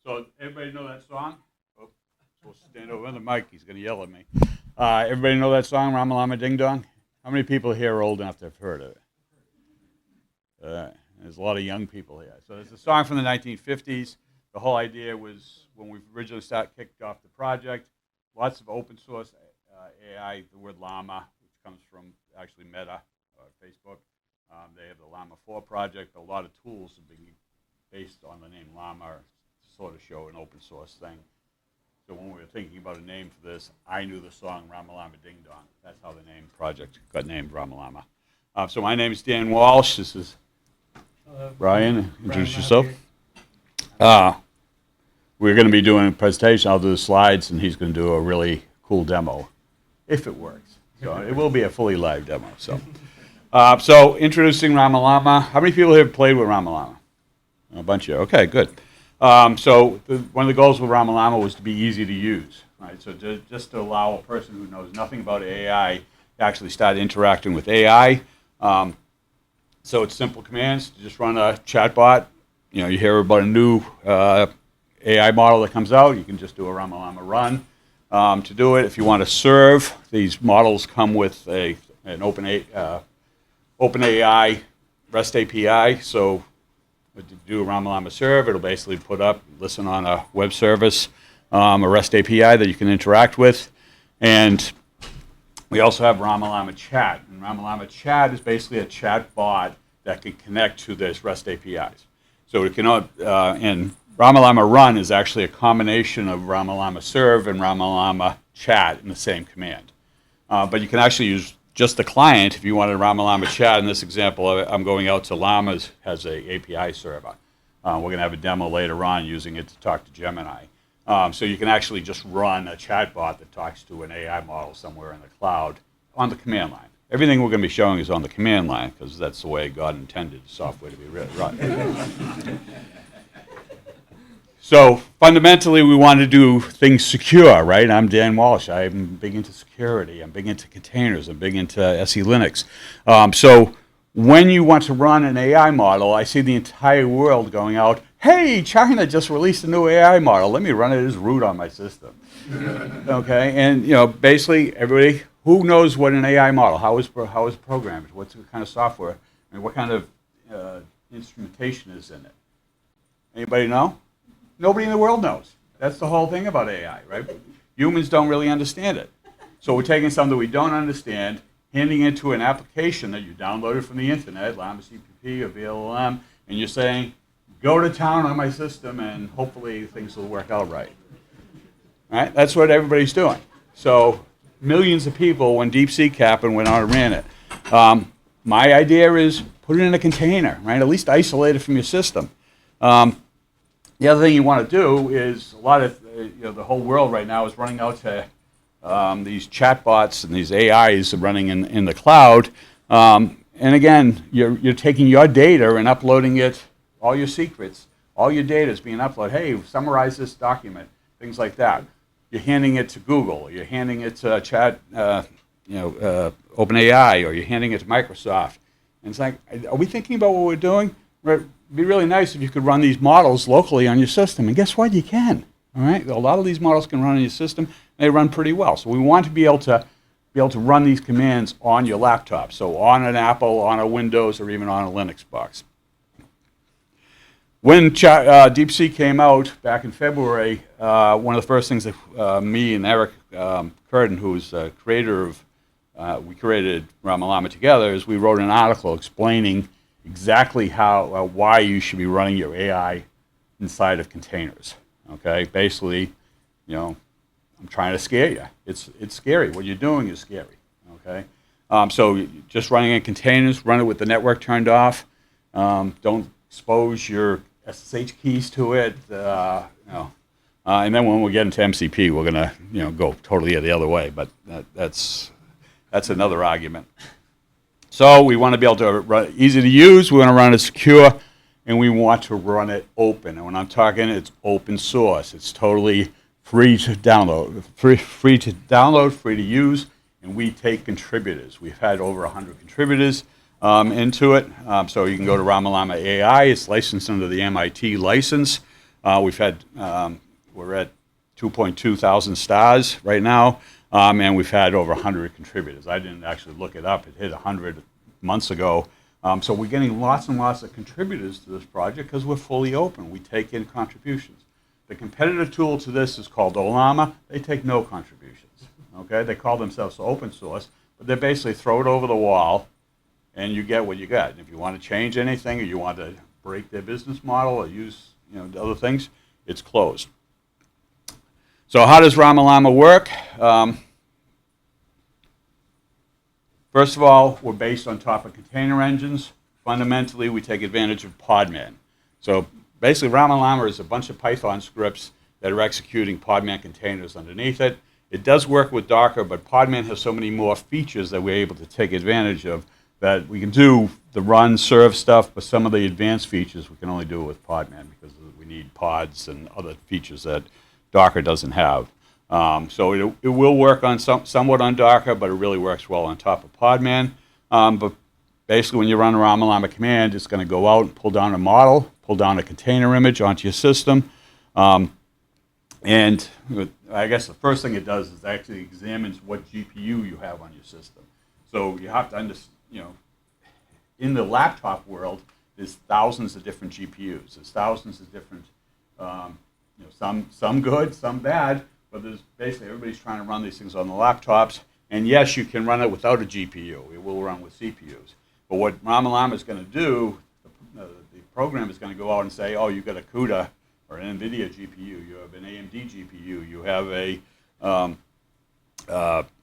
So everybody know that song? Oh, we'll stand over the mic. He's going to yell at me. Everybody know that song, RamaLama Ding Dong? How many people here are old enough to have heard of it? There's a lot of young people here. So it's a song from the 1950s. The whole idea was when we originally kicked off the project, lots of open source AI, the word llama, which comes from actually Meta, Facebook. They have the Llama 4 project, but a lot of tools are being based on the name llama to sort of show an open source thing. So when we were thinking about a name for this, I knew the song RamaLama Ding Dong. That's how the name project got named RamaLama. So my name is Dan Walsh. This is Brian. Introduce yourself. We're going to be doing a presentation. I'll do the slides, and he's going to do a really cool demo, if it works. So it will be a fully live demo. So introducing RamaLama. How many people have played with RamaLama? A bunch of you. Okay, good. One of the goals with RamaLama was to be easy to use, right? So just to allow a person who knows nothing about AI to actually start interacting with AI. So it's simple commands. Just run a chatbot. You hear about a new AI model that comes out. You can just do a RamaLama run. To do it, if you want to serve, these models come with an OpenAI REST API. So when you do a RamaLama serve, it'll basically listen on a web service, a REST API that you can interact with. And we also have RamaLama Chat. And RamaLama Chat is basically a chat bot that can connect to this REST APIs. So it can, and RamaLama Run is actually a combination of RamaLama Serve and RamaLama Chat in the same command. But you can actually use just the client if you wanted RamaLama Chat. In this example, I'm going out to Llamas has a API server. We're going to have a demo later on using it to talk to Gemini. So you can actually just run a chatbot that talks to an AI model somewhere in the cloud on the command line. Everything we're going to be showing is on the command line because that's the way God intended software to be run. So fundamentally, we want to do things secure, right? I'm Dan Walsh. I'm big into security. I'm big into containers. I'm big into SE Linux. So when you want to run an AI model, I see the entire world going out, hey, China just released a new AI model. Let me run it as root on my system. Okay, and basically everybody, who knows what an AI model, how is it programmed, what's the kind of software, and what kind of instrumentation is in it? Anybody know? Nobody in the world knows. That's the whole thing about AI, right? Humans don't really understand it. So we're taking something we don't understand, handing it to an application that you downloaded from the internet, Llama CPP or VLLM, and you're saying, go to town on my system and hopefully things will work out right. Right? That's what everybody's doing. So millions of people, when DeepSeek happened, went out and ran it. My idea is put it in a container, right? At least isolate it from your system. The other thing you want to do is a lot of, the whole world right now is running out to these chatbots and these AIs running in the cloud. And again, you're taking your data and uploading it, all your secrets, all your data is being uploaded. Hey, summarize this document, things like that. You're handing it to Google. You're handing it to OpenAI, or you're handing it to Microsoft. And it's like, are we thinking about what we're doing? It'd be really nice if you could run these models locally on your system. And guess what? You can. All right. A lot of these models can run on your system. And they run pretty well. So we want to be able to run these commands on your laptop. So on an Apple, on a Windows, or even on a Linux box. When DeepSeek came out back in February, one of the first things that me and Eric Curtin, who's the creator of, we created RamaLama together, is we wrote an article explaining exactly why you should be running your AI inside of containers. Okay, basically, I'm trying to scare you. It's scary. What you're doing is scary. Okay, so just running in containers, run it with the network turned off. Don't expose your SSH keys to it. And then when we get into MCP, we're gonna go totally the other way. But that's another argument. So we want to be able to run easy to use. We want to run it secure, and we want to run it open. And when I'm talking, it's open source. It's totally free to download, free to use, and we take contributors. We've had over 100 contributors into it. So you can go to RamaLama AI. It's licensed under the MIT license. We're at 2.2 thousand stars right now, and we've had over 100 contributors. I didn't actually look it up. It hit 100 months ago. So we're getting lots and lots of contributors to this project because we're fully open. We take in contributions. The competitor tool to this is called RamaLama. They take no contributions. Okay, they call themselves open source, but they basically throw it over the wall, and you get what you get. If you want to change anything, or you want to break their business model, or use other things, it's closed. So how does RamaLama work? First of all, we're based on top of container engines. Fundamentally, we take advantage of Podman. So basically, RamaLama is a bunch of Python scripts that are executing Podman containers underneath it. It does work with Docker, but Podman has so many more features that we're able to take advantage of that we can do the run, serve stuff, but some of the advanced features we can only do with Podman because we need pods and other features that Docker doesn't have. So it will work on somewhat on Docker, but it really works well on top of Podman. But basically, when you run a RamaLama command, it's going to go out and pull down a model, pull down a container image onto your system. And I guess the first thing it does is actually examines what GPU you have on your system. So you have to understand, in the laptop world, there's thousands of different GPUs. There's thousands of different, some good, some bad. But there's basically everybody's trying to run these things on the laptops. And yes, you can run it without a GPU. It will run with CPUs. But what RamaLama is going to do, the program is going to go out and say, oh, you've got a CUDA or an NVIDIA GPU. You have an AMD GPU. You have a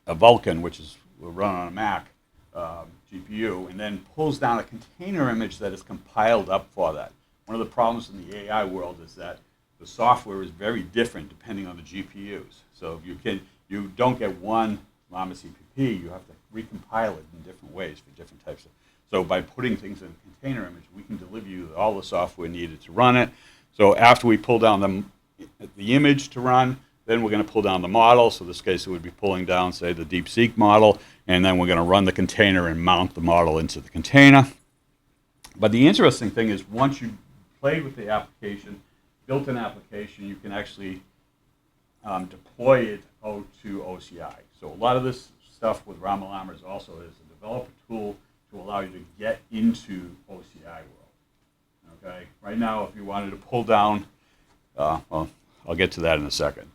Vulkan, which will run on a Mac GPU, and then pulls down a container image that is compiled up for that. One of the problems in the AI world is that the software is very different depending on the GPUs. So you don't get one Llama CPP, you have to recompile it in different ways for different types of. So by putting things in a container image, we can deliver you all the software needed to run it. So after we pull down the image to run, then we're going to pull down the model. So in this case, it would be pulling down, say, the DeepSeek model, and then we're going to run the container and mount the model into the container. But the interesting thing is once you played with the application, built an application, you can actually deploy it out to OCI. So a lot of this stuff with RamaLama is also is a developer tool to allow you to get into OCI world. Okay. Right now, if you wanted to pull down, well, I'll get to that in a second.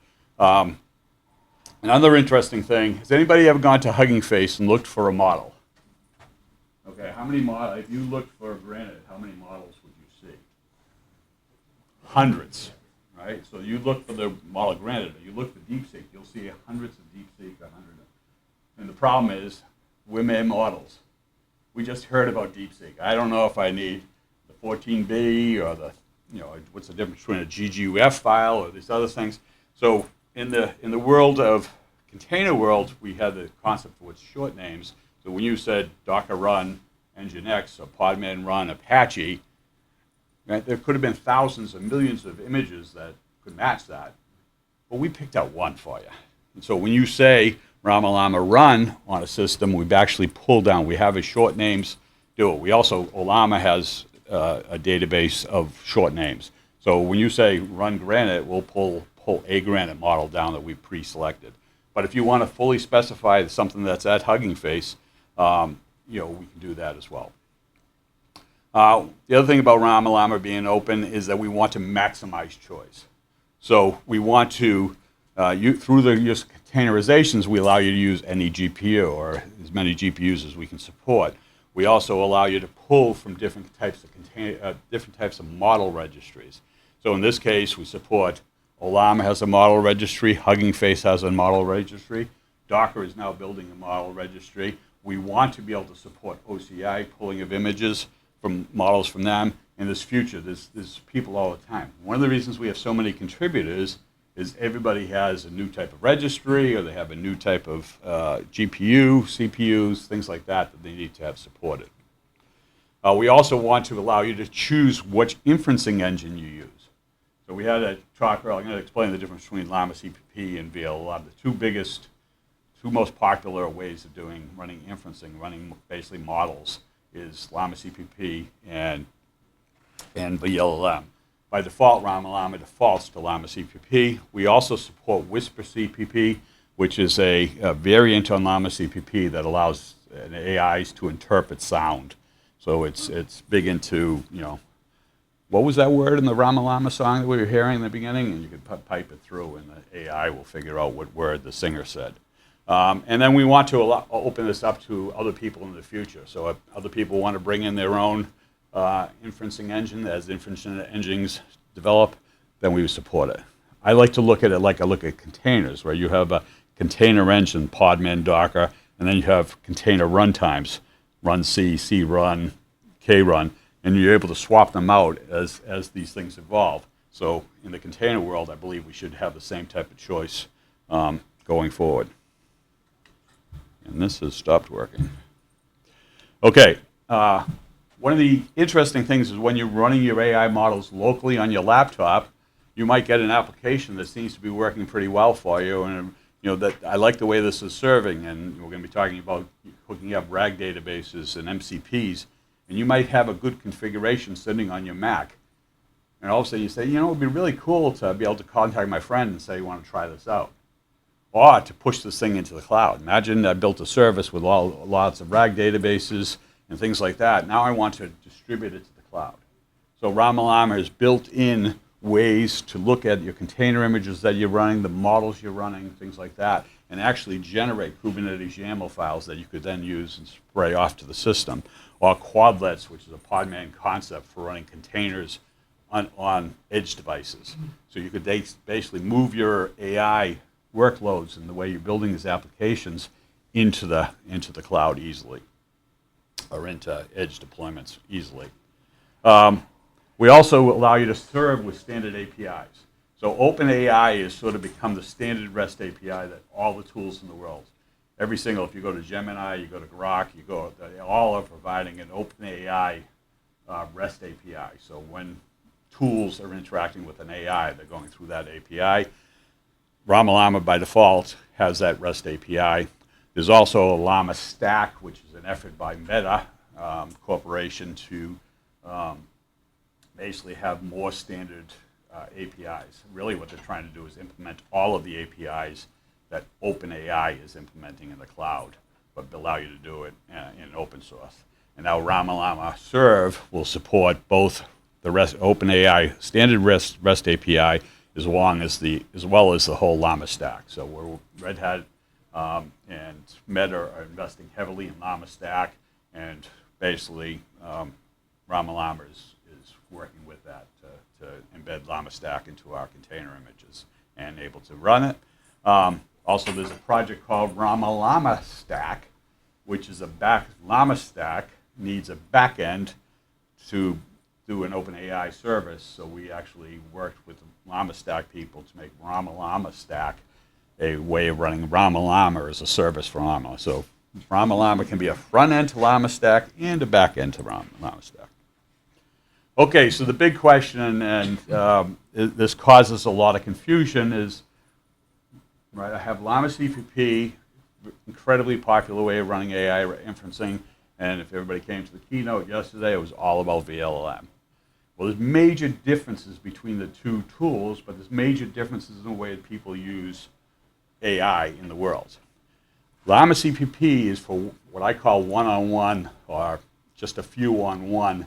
Another interesting thing, has anybody ever gone to Hugging Face and looked for a model? Okay, how many models, if you looked for granite, how many models would you see? Hundreds, right? So you look for the model granite, or you look for DeepSeek, you'll see hundreds of DeepSeek, 100. And the problem is, we're mere models. We just heard about DeepSeek. I don't know if I need the 14B or the, what's the difference between a GGUF file or these other things. So in the world of container world, we had the concept of what's short names. So when you said Docker run Nginx or Podman run Apache, right, there could have been thousands and millions of images that could match that. But we picked out one for you. And so when you say RamaLama run on a system, we've actually pulled down. We have a short names do it. We also, Olama has a database of short names. So when you say run Granite, we'll pull a Granite model down that we've pre-selected. But if you want to fully specify something that's at Hugging Face, we can do that as well. The other thing about RamaLama being open is that we want to maximize choice. So we want to, through the use of containerizations, we allow you to use any GPU or as many GPUs as we can support. We also allow you to pull from different types of model registries. So in this case, we support Olama has a model registry, Hugging Face has a model registry, Docker is now building a model registry. We want to be able to support OCI pulling of images from models from them. In this future, there's people all the time. One of the reasons we have so many contributors is everybody has a new type of registry or they have a new type of GPU, CPUs, things like that that they need to have supported. We also want to allow you to choose which inferencing engine you use. So we had a talk earlier. I'm going to explain the difference between Llama CPP and VLLM. The two most popular ways of running inferencing, running basically models, is Llama CPP and VLLM. By default, RamaLama defaults to Llama CPP. We also support Whisper CPP, which is a variant on Llama CPP that allows AIs to interpret sound. So it's big into, what was that word in the RamaLama song that we were hearing in the beginning? And you could pipe it through, and the AI will figure out what word the singer said. And then we want to open this up to other people in the future. So if other people want to bring in their own inferencing engine, as inferencing engines develop, then we would support it. I like to look at it like I look at containers, where you have a container engine, Podman, Docker, and then you have container runtimes, run C, C run, K run, and you're able to swap them out as these things evolve. So in the container world, I believe we should have the same type of choice going forward. And this has stopped working. Okay. One of the interesting things is when you're running your AI models locally on your laptop, you might get an application that seems to be working pretty well for you, and that I like the way this is serving. And we're going to be talking about hooking up RAG databases and MCPs, and you might have a good configuration sitting on your Mac, and all of a sudden you say, it would be really cool to be able to contact my friend and say, you want to try this out, or to push this thing into the cloud. Imagine I built a service with lots of RAG databases and things like that. Now I want to distribute it to the cloud. So RamaLama has built in ways to look at your container images that you're running, the models you're running, things like that, and actually generate Kubernetes YAML files that you could then use and spray off to the system. Or Quadlets, which is a Podman concept for running containers on edge devices. So you could basically move your AI workloads and the way you're building these applications into the cloud easily, or into edge deployments easily. We also allow you to serve with standard APIs. So OpenAI has sort of become the standard REST API that all the tools in the world, if you go to Gemini, you go to Grok, they all are providing an OpenAI REST API. So when tools are interacting with an AI, they're going through that API. RamaLama by default has that REST API. There's also a Llama Stack, which is an effort by Meta Corporation to basically have more standard APIs. Really what they're trying to do is implement all of the APIs that OpenAI is implementing in the cloud, but allow you to do it in open source. And now RamaLama Serve will support both the OpenAI standard REST API as well as the whole Llama Stack. So Red Hat and Meta are investing heavily in Llama Stack, and basically RamaLama is working with that to embed Llama Stack into our container images and able to run it. Also, there's a project called RamaLama Stack, which is Llama Stack needs a backend to do an OpenAI service. So we actually worked with Llama Stack people to make RamaLama Stack a way of running RamaLama as a service for Llama. So RamaLama can be a front end to Llama Stack and a back end to Llama Stack. Okay, so the big question, and this causes a lot of confusion, is, right, I have Llama CPP, incredibly popular way of running AI inferencing, and if everybody came to the keynote yesterday, it was all about VLLM. Well, there's major differences between the two tools, but there's major differences in the way that people use AI in the world. Llama CPP is for what I call one-on-one, or just a few on one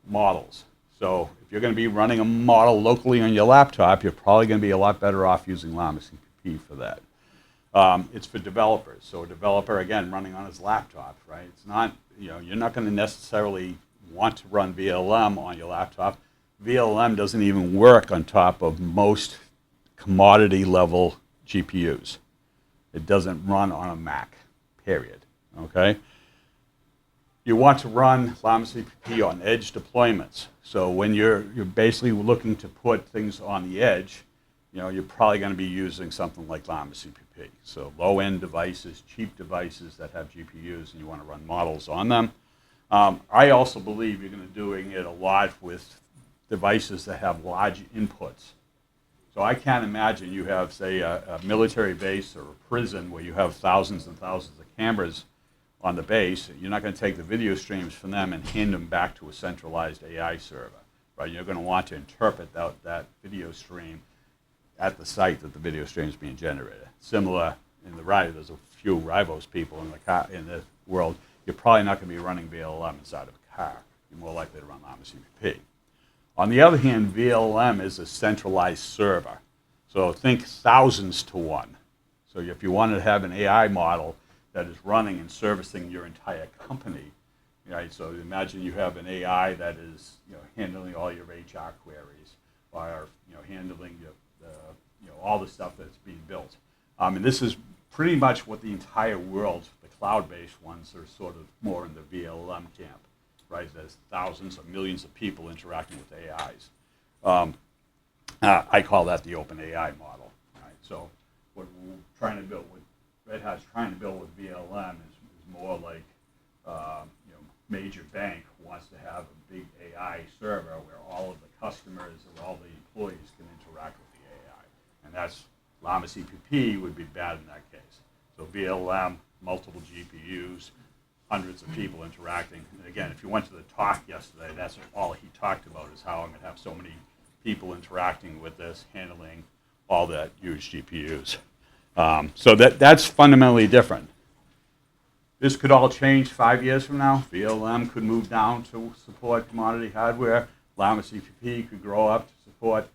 models. So if you're going to be running a model locally on your laptop, you're probably going to be a lot better off using Llama CPP for that. It's for developers. So a developer, again, running on his laptop, right? It's not, you're not going to necessarily want to run VLM on your laptop. VLM doesn't even work on top of most commodity level GPUs. It doesn't run on a Mac, period, okay? You want to run Llama CPP on edge deployments. So when you're basically looking to put things on the edge, you're probably going to be using something like Llama CPP. So low-end devices, cheap devices that have GPUs, and you want to run models on them. I also believe you're going to be doing it a lot with devices that have large inputs. So I can't imagine you have, say, a military base or a prison where you have thousands and thousands of cameras on the base. You're not going to take the video streams from them and hand them back to a centralized AI server. right? You're going to want to interpret that video stream at the site that the video stream is being generated. Similar in the Rivo, there's a few Rivos people in the world. You're probably not going to be running VLM inside of a car. You're more likely to run Llama CPP. On the other hand, VLM is a centralized server. So think thousands to one. So if you wanted to have an AI model that is running and servicing your entire company, right? So imagine you have an AI that is, handling all your HR queries, or handling all the stuff that's being built. And this is pretty much what the entire world, the cloud-based ones, are sort of more in the VLM camp, right? There's thousands of millions of people interacting with AIs. I call that the open AI model, right? So what we're trying to build, what Red Hat's trying to build with VLM is more like, major bank wants to have a big AI server where all of the customers or all the employees can interact with the AI. And that's Llama CPP would be bad in that case. So VLM, multiple GPUs, hundreds of people interacting. And again, if you went to the talk yesterday, that's all he talked about, is how I'm going to have so many people interacting with this, handling all that huge GPUs. So that's fundamentally different. This could all change 5 years from now. VLM could move down to support commodity hardware. Llama CPP could grow up to support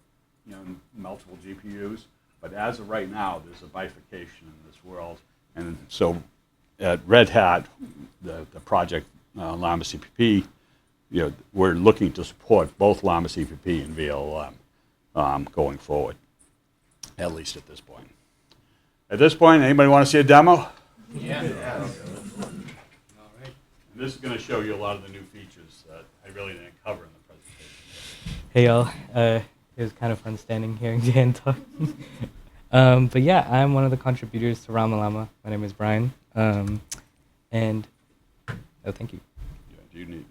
multiple GPUs. But as of right now, there's a bifurcation in this world. And so at Red Hat, the project Llama CPP, we're looking to support both Llama CPP and VLM going forward, at least at this point. At this point, anybody want to see a demo? Yeah. All right. And this is going to show you a lot of the new features that I really didn't cover in the presentation. Hey y'all, it was kind of fun standing here and Dan talk. But yeah, I'm one of the contributors to RamaLama. My name is Brian. And oh, thank you. Yeah, do you need?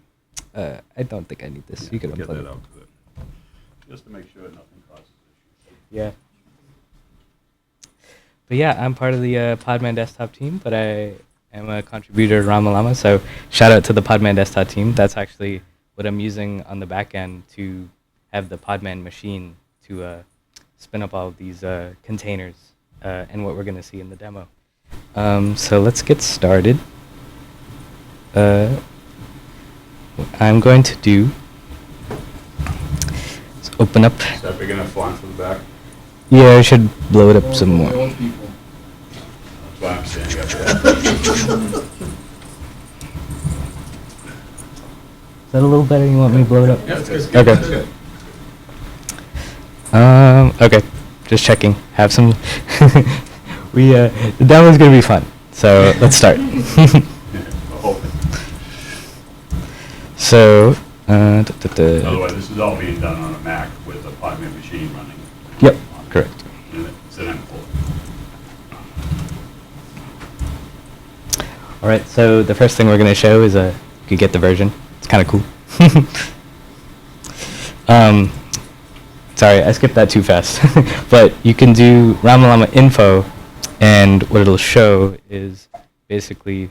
I don't think I need this. Yeah, You can get unplug that it. out to it. Just to make sure nothing causes issues. Yeah. But yeah, I'm part of the Podman desktop team, but I am a contributor to RamaLama. So shout out to the Podman desktop team. That's actually what I'm using on the back end to have the Podman machine to spin up all of these containers and what we're going to see in the demo. So let's get started. What I'm going to do is open up. Is that big enough font for the back? Yeah, I should blow it up some more. That's why I'm standing up there. Is that a little better? You want me to blow it up? Yeah, that's good. Okay. That's good. Okay, just checking. Have some. The demo's gonna be fun. So let's start. So. By the way, this is all being done on a Mac with a Podman machine running. Yep, correct. It's an M4. All right. So the first thing we're gonna show is you could get the version. It's kind of cool. Sorry, I skipped that too fast. But you can do RamaLama info, and what it'll show is basically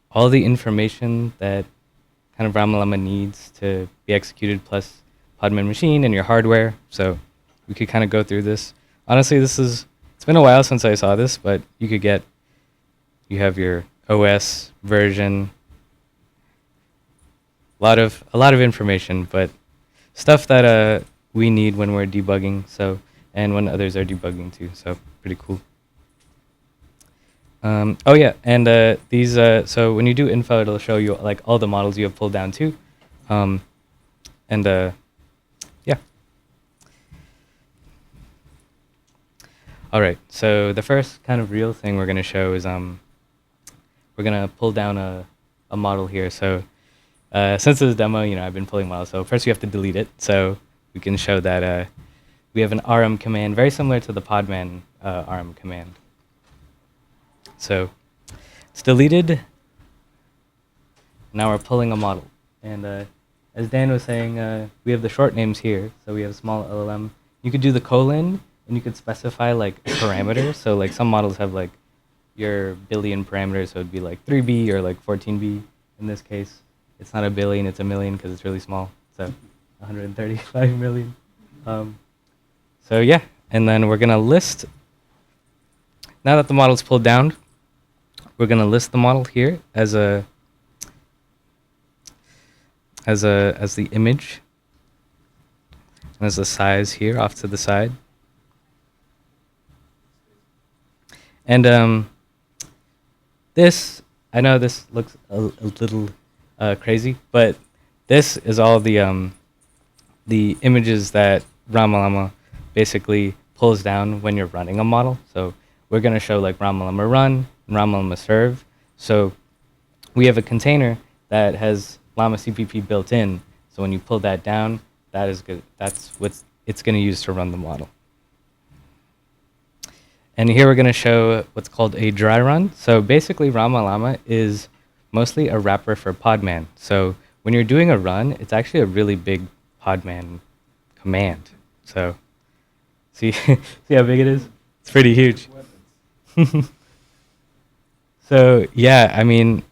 all the information that kind of RamaLama needs to be executed, plus Podman machine and your hardware. So we could kind of go through this. Honestly, it's been a while since I saw this, but you have your OS version, a lot of information, but stuff that we need when we're debugging, and when others are debugging too. So pretty cool. Oh yeah, and these. So when you do info, it'll show you like all the models you have pulled down too, yeah. All right. So the first kind of real thing we're gonna show is we're gonna pull down a model here. So since this is a demo, I've been pulling models. So first we have to delete it. So we can show that we have an rm command very similar to the Podman rm command. So it's deleted. Now we're pulling a model. And as Dan was saying, we have the short names here. So we have small LLM. You could do the colon, and you could specify like parameters. So like some models have like your billion parameters. So it'd be like 3B or like 14B. In this case, it's not a billion, it's a million because it's really small. So 135 million. So yeah, and then we're gonna list. Now that the model's pulled down, we're gonna list the model here as the image, and as the size here off to the side. And this, I know this looks a little crazy, but this is all the images that RamaLama basically pulls down when you're running a model. So we're going to show like RamaLama run and RamaLama serve. So we have a container that has Llama CPP built in. So when you pull that down, that is good. That's what it's going to use to run the model. And here we're going to show what's called a dry run. So basically, RamaLama is mostly a wrapper for Podman. So when you're doing a run, it's actually a really big Podman command. So see, see how big it is? It's pretty huge. So yeah, I mean,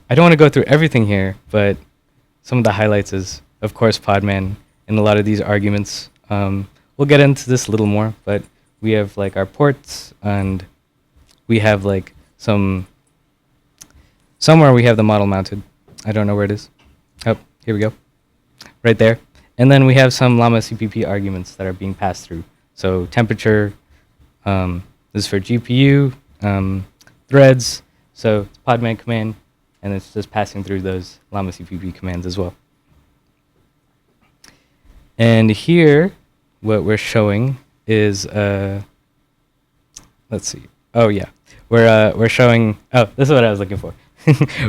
I don't want to go through everything here, but some of the highlights is, of course, Podman and a lot of these arguments. We'll get into this a little more, but we have like our ports, and we have like somewhere we have the model mounted. I don't know where it is. Oh, here we go. Right there. And then we have some Llama CPP arguments that are being passed through. So temperature, this is for GPU, threads, so it's Podman command, and it's just passing through those Llama CPP commands as well. And here, what we're showing is, let's see. Oh yeah, we're showing. Oh, this is what I was looking for.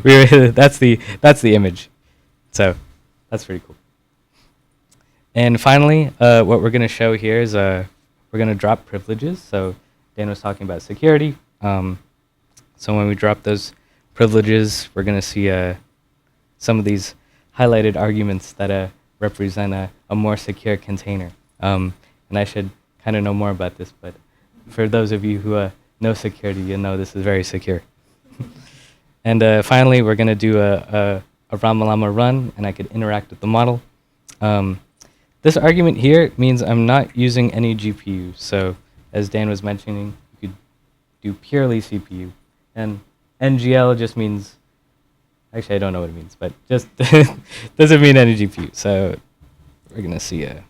That's the image. So that's pretty cool. And finally, what we're going to show here is we're going to drop privileges. So Dan was talking about security. So when we drop those privileges, we're going to see some of these highlighted arguments that represent a more secure container. And I should kind of know more about this, but for those of you who know security, you know this is very secure. And finally, we're going to do a RamaLama run, and I could interact with the model. This argument here means I'm not using any GPU. So as Dan was mentioning, you could do purely CPU. And NGL just means, actually I don't know what it means, but just doesn't mean any GPU. So we're going to see a...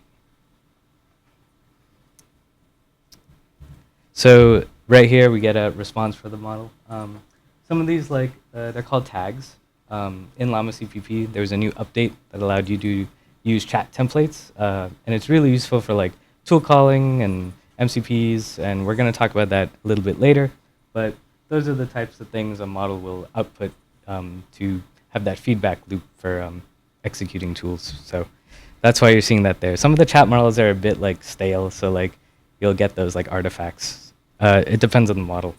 So right here we get a response for the model. Some of these, like, they're called tags. In Llama CPP, there was a new update that allowed you to use chat templates, and it's really useful for like tool calling and MCPs, and we're going to talk about that a little bit later. But those are the types of things a model will output to have that feedback loop for executing tools. So that's why you're seeing that there. Some of the chat models are a bit like stale, so like you'll get those like artifacts. It depends on the model.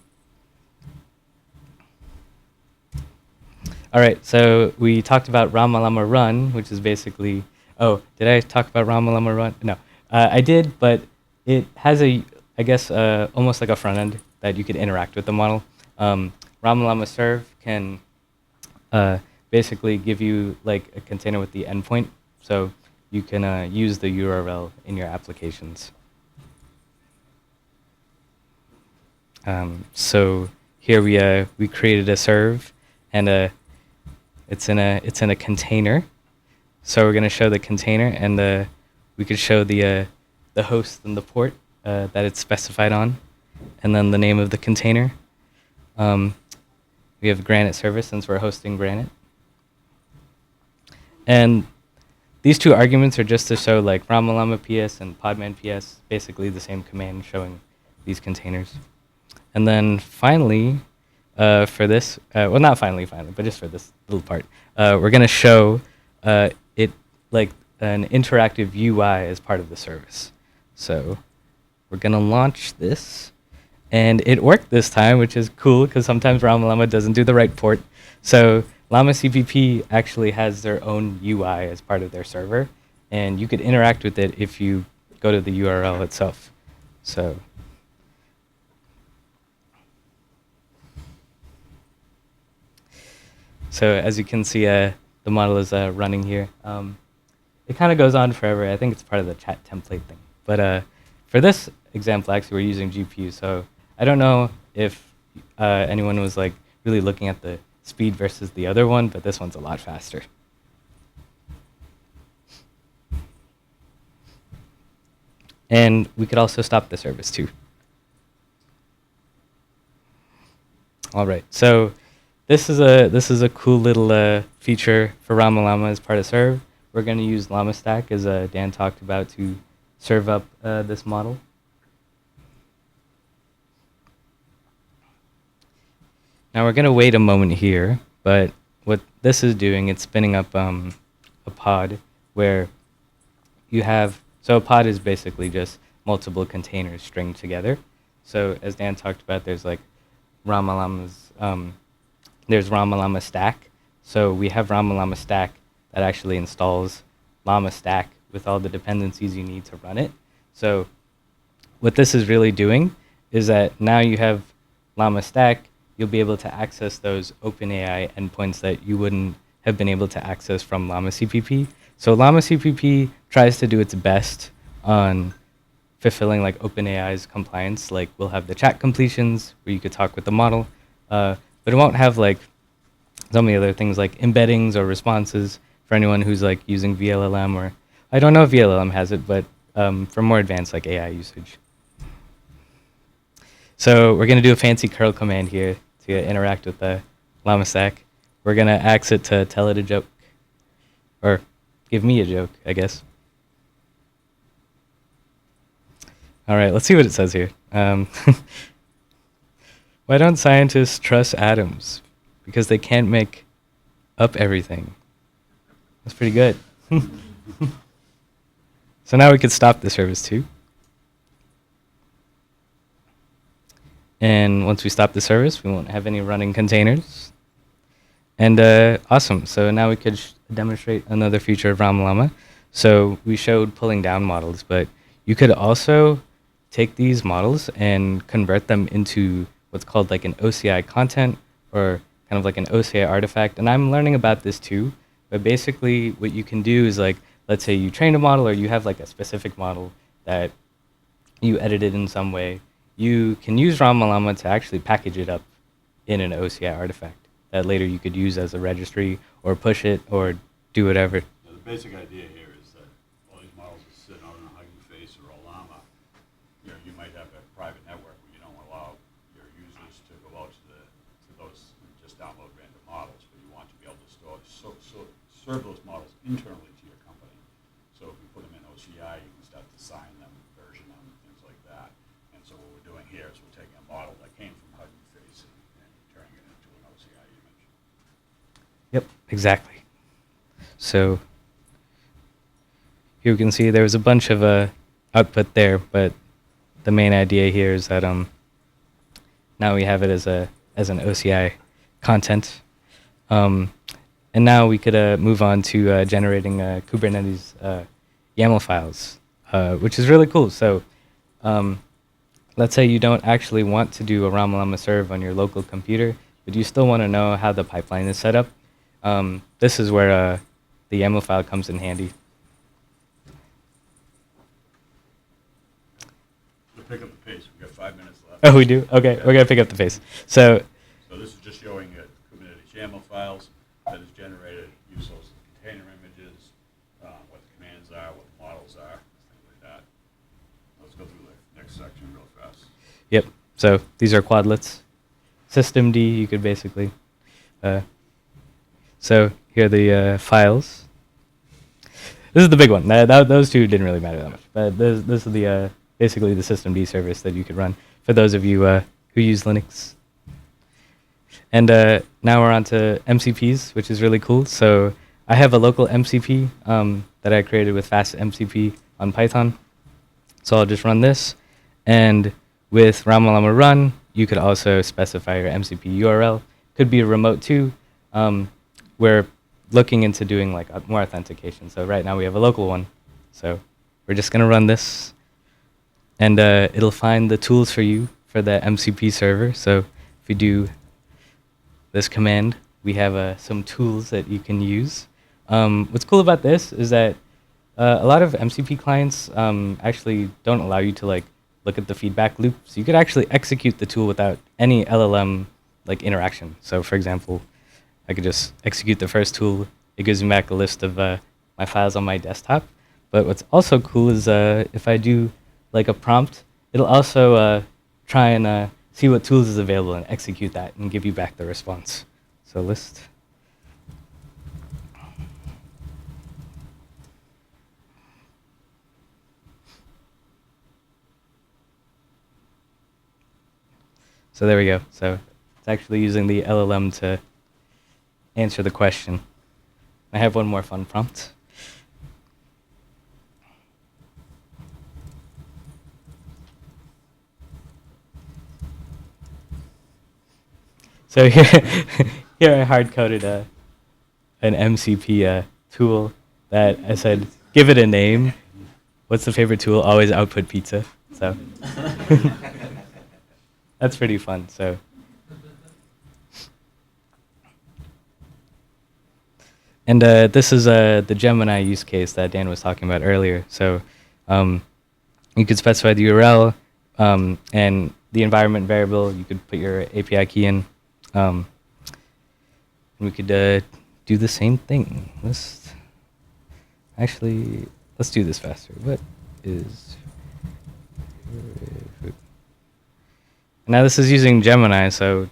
All right, so we talked about RamaLama run, which is basically, oh, did I talk about RamaLama run? No, I did, but it has I guess, almost like a front end that you could interact with the model. RamaLama serve can basically give you like a container with the endpoint, so you can use the URL in your applications. So here we created a serve, and it's in a container. So we're going to show the container, and we could show the host and the port that it's specified on, and then the name of the container. We have Granite service since we're hosting Granite. And these two arguments are just to show like RamaLama PS and Podman PS, basically the same command showing these containers. And then finally, for this, well, not finally, but just for this little part, we're going to show it like an interactive UI as part of the service. So we're going to launch this, and it worked this time, which is cool because sometimes RamaLama doesn't do the right port. So Llama CPP actually has their own UI as part of their server, and you could interact with it if you go to the URL itself. So as you can see, the model is running here. it kind of goes on forever. I think it's part of the chat template thing. But for this example, actually, we're using GPU. So I don't know if anyone was like really looking at the speed versus the other one, but this one's a lot faster. And we could also stop the service too. All right, so this is a cool little feature for RamaLama as part of Serve. We're going to use Llama Stack, as Dan talked about, to serve up this model. Now we're going to wait a moment here, but what this is doing, it's spinning up a pod where you have, so a pod is basically just multiple containers stringed together. So as Dan talked about, there's like RamaLama's, there's RamaLama Stack. So we have RamaLama Stack that actually installs Llama Stack with all the dependencies you need to run it. So what this is really doing is that now you have Llama Stack, you'll be able to access those OpenAI endpoints that you wouldn't have been able to access from Llama CPP. So Llama CPP tries to do its best on fulfilling like OpenAI's compliance. Like we'll have the chat completions where you could talk with the model, but it won't have like some of the other things like embeddings or responses for anyone who's like using VLLM, or I don't know if VLLM has it, but for more advanced like AI usage. So we're going to do a fancy curl command here to interact with the Llama Stack. We're going to ask it to tell it a joke, or give me a joke, I guess. All right, let's see what it says here. Why don't scientists trust atoms? Because they can't make up everything. That's pretty good. So now we could stop the service too. And once we stop the service, we won't have any running containers. And awesome. So now we could demonstrate another feature of RamaLama. So we showed pulling down models, but you could also take these models and convert them into what's called like an OCI content, or kind of like an OCI artifact. And I'm learning about this too. But basically what you can do is like, let's say you trained a model, or you have like a specific model that you edited in some way. You can use RamaLama to actually package it up in an OCI artifact that later you could use as a registry or push it or do whatever. So the basic idea here is that all these models are sitting out on a Hugging Face or a Llama. You know, you might have a private network where you don't allow your users to go out to those and just download random models, but you want to be able to serve those models internally to your company. So if you put them in OCI, you can start to sign them, version them, things like that. And so what we're doing here is we're taking a model that came from Hugging Face and turning it into an OCI image. Yep, exactly. So here we can see there was a bunch of output there, but the main idea here is that now we have it as an OCI content. And now we could move on to generating Kubernetes YAML files, which is really cool. So let's say you don't actually want to do a RamaLama serve on your local computer, but you still want to know how the pipeline is set up. This is where the YAML file comes in handy. We'll pick up the pace. We've got 5 minutes left. Oh, we do? Okay, we're going to pick up the pace. So this is just showing Kubernetes YAML files that is generated, use those container images, what the commands are, what the models are, things like that. Let's go through the next section real fast. Yep. So these are quadlets. Systemd, you could basically. So here are the files. This is the big one. Those two didn't really matter that much. But this is the basically the systemd service that you could run for those of you who use Linux. And now we're on to MCPs, which is really cool. So I have a local MCP that I created with fastMCP on Python. So I'll just run this. And with RamaLama run, you could also specify your MCP URL. Could be a remote too. We're looking into doing like more authentication. So right now we have a local one. So we're just going to run this. And it'll find the tools for you for the MCP server. So if you do this command, we have some tools that you can use. What's cool about this is that A lot of MCP clients actually don't allow you to like look at the feedback loop. So you could actually execute the tool without any LLM like interaction. So for example, I could just execute the first tool. It gives me back a list of my files on my desktop. But what's also cool is if I do like a prompt, it'll also try and see what tools is available and execute that and give you back the response. So list. So there we go. So it's actually using the LLM to answer the question. I have one more fun prompt. So here, here I hard-coded an MCP tool that I said, give it a name. What's the favorite tool? Always output pizza. So that's pretty fun. So and this is the Gemini use case that Dan was talking about earlier. So you could specify the URL and the environment variable. You could put your API key in. And we could do the same thing. Actually, let's do this faster. What is... Now this is using Gemini, so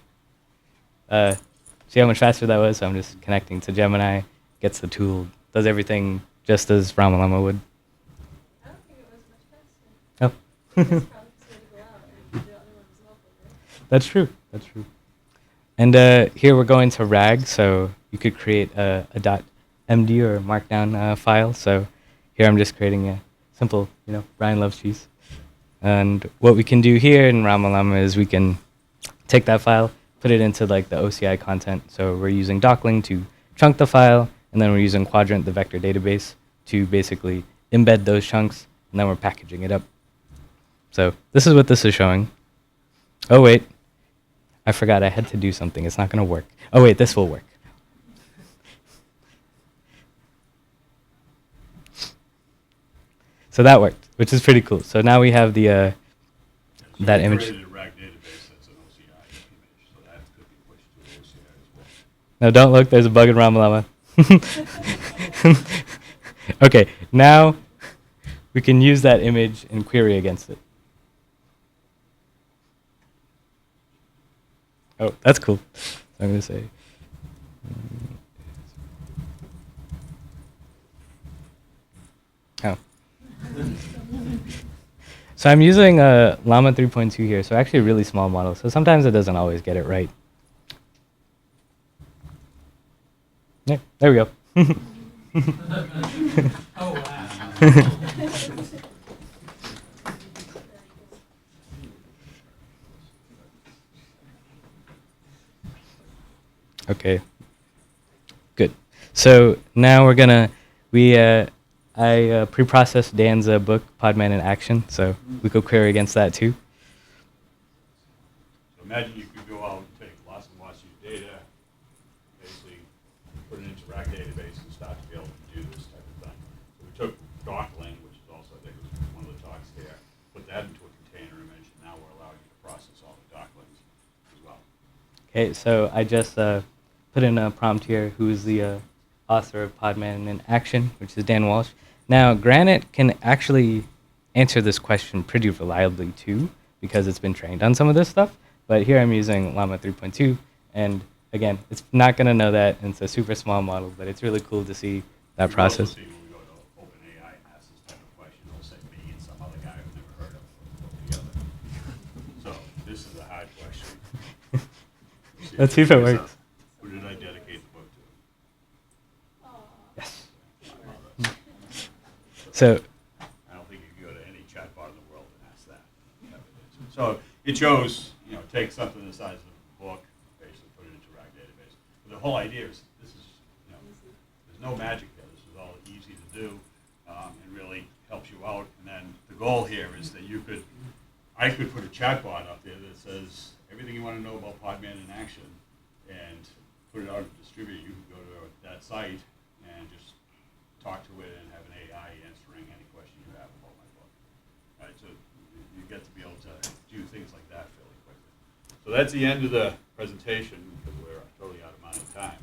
see how much faster that was? So I'm just connecting to Gemini, gets the tool, does everything just as RamaLama would. I don't think it was much faster. Oh. This prompt said to go out, and the other one was local, right? That's true. That's true. And here we're going to RAG, so you could create a .md or markdown file. So here I'm just creating a simple, Brian loves cheese. And what we can do here in RamaLama is we can take that file, put it into like the OCI content. So we're using Dockling to chunk the file, and then we're using Quadrant, the vector database, to basically embed those chunks, and then we're packaging it up. So this is what this is showing. Oh, wait. I forgot I had to do something. It's not going to work. Oh, wait, this will work. So that worked, which is pretty cool. So now we have the that image. Created a RAG database that's an OCI image, so that could be pushed to OCI as well. No, don't look. There's a bug in RamaLama. Okay, now we can use that image and query against it. Oh, that's cool. So I'm going to say... Oh. So I'm using Llama 3.2 here, so actually a really small model. So sometimes it doesn't always get it right. Yeah, there we go. Oh, wow. Okay. Good. So now we're gonna I pre-processed Dan's book, Podman in Action, so we could query against that too. So imagine you could go out and take lots and lots of your data, basically put it into RAG database and start to be able to do this type of thing. So we took Dockling, which is also, I think, was one of the talks there, put that into a container image, and now we're allowing you to process all the Docklings as well. Okay, so I just put in a prompt here, who is the author of Podman in Action, which is Dan Walsh. Now, Granite can actually answer this question pretty reliably too, because it's been trained on some of this stuff. But here I'm using Llama 3.2, and again, it's not going to know that, and it's a super small model, but it's really cool to see that You can process. also see when we go to OpenAI and ask this type of question, it'll say me and some other guy I've never heard of put together. So this is a hard question. Let's see if it works. Who did I dedicate the book to? Yes. So, I don't think you can go to any chatbot in the world and ask that. So it shows, take something the size of a book, basically put it into RAG database. But the whole idea is this is, there's no magic there. This is all easy to do and really helps you out. And then the goal here is that I could put a chatbot up there that says everything you want to know about Podman in Action and put it out to distribute. You can go to that site and just talk to it and have an AI answering any question you have about my book. Right, so you get to be able to do things like that fairly quickly. So that's the end of the presentation because we're totally out of time.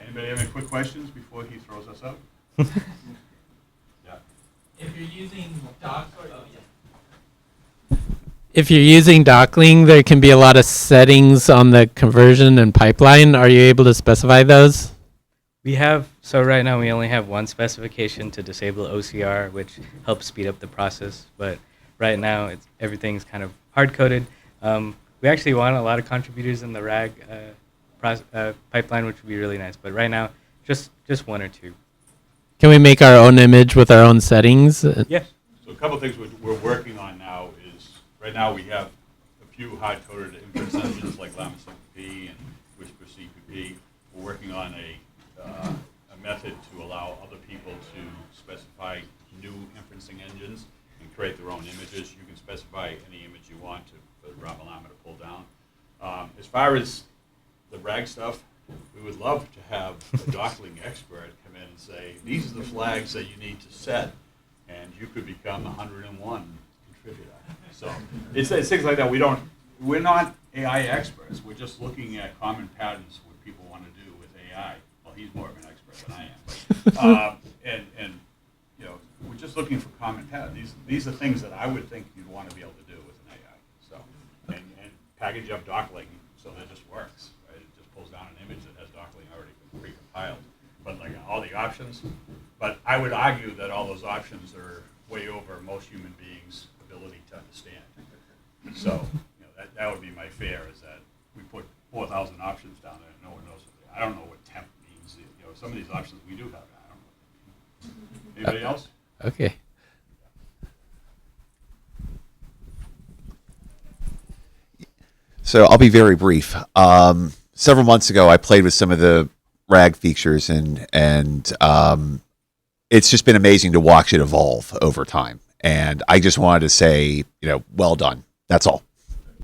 Anybody have any quick questions before he throws us out? Yeah. If you're using Docklink, there can be a lot of settings on the conversion and pipeline. Are you able to specify those? So right now we only have one specification to disable OCR, which helps speed up the process. But right now everything's kind of hard-coded. We actually want a lot of contributors in the RAG pipeline, which would be really nice. But right now, just one or two. Can we make our own image with our own settings? Yes. So a couple of things we're working on now is, right now we have a few hard-coded inference engines like Llama CPP and Whisper CPP. We're working on a method to allow other people to specify new inferencing engines and create their own images. You can specify any image you want for RamaLama to pull down. As far as the RAG stuff, we would love to have a Docklink expert come in and say, these are the flags that you need to set, and you could become 101 contributor. So it's things like that. We're not AI experts. We're just looking at common patterns what people want to do with AI. Well, he's more of an expert than I am. And you know, we're just looking for common patterns. These are things that I would think you'd want to be able to do with an AI. So and package up Docklink so that it just works. Right? It just pulls down an image that has Docklink already precompiled. But like all the options. But I would argue that all those options are way over most human beings' ability to understand. So you know, that would be my fear, is that we put 4,000 options down there and no one knows what they are. I don't know what temp means. You know, some of these options we do have, I don't know what they mean. Anybody else? Okay. So I'll be very brief. Several months ago, I played with some of the RAG features, and it's just been amazing to watch it evolve over time. And I just wanted to say, well done. That's all.